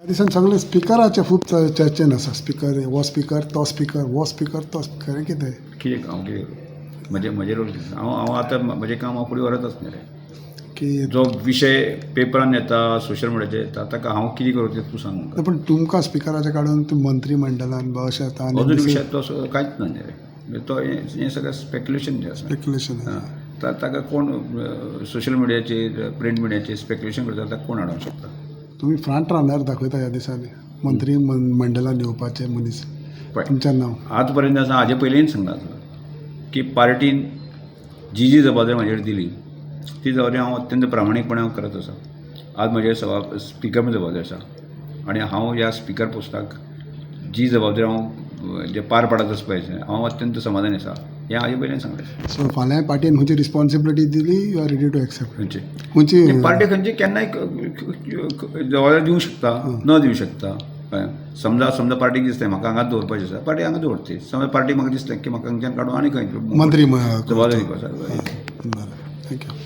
दिसान सगळे स्पिकराचे खूब चर्चेन आसा. स्पिकर हो स्पिकर तो स्पिकर हो स्पिकर तो स्पिकर हें कितें कितें हांव कितें करूं म्हजे रोल कितें हांव आतां म्हजें काम हांव फुडें व्हरतच न्ही रे. की जो विशय पेपरान येता सोशल मिडियाचेर येता ताका हांव कितें करूं तें तूं सांग म्हाका. पण तुमकां स्पिकराचे काडून मंत्री मंडलान वा अशें येता अजून आनी विशय तो कांयच ना न्ही रे. तो हें सगळें स्पेक्युलेशन जें आसा स्पेक्युलेशन ताका कोण सोशल मिडियाचेर प्रिंट मिडियाचेर स्पेक्युलेशन करता ताका कोण हाडूंक शकता. तुमी फ्रंट रनर दाखयता ह्या दिसांनी मंत्री मंडलान येवपाचे मनीस पळय तुमचें नांव आज पर्यंत आसा हाजे पयलींच सांगलां की पार्टीन जी जबाबदारी म्हाजेर दिली ती जबाबदारी हांव अत्यंत प्रामाणीकपणान करत आसा. आज म्हजे स्पिकर म्हजी जबाबदारी आसा आनी हांव ह्या स्पिकर पोस्टाक जी जबाबदारी हांव जे पार पाडत आसा पळय हांव अत्यंत समाधानी आसा हें हाजे पयलीं सांगलें. सो फाल्यां पार्टीन खंयची रिस्पॉन्सिबिलिटी दिली you are ready to accept खंयची खंयची पार्टी खंयची केन्नाय जबाबदारी दिवंक शकता न दिवंक शकता. कळ्ळें समजा पार्टीक दिसता म्हाका हांगाच दवरपाचें आसा पार्टी हांगा दवरती. समजा पार्टी म्हाका दिसता की म्हाका हांगच्यान काडून आनी खंय मंत्री जबाबदारी दिवपाक बरें थँक्यू.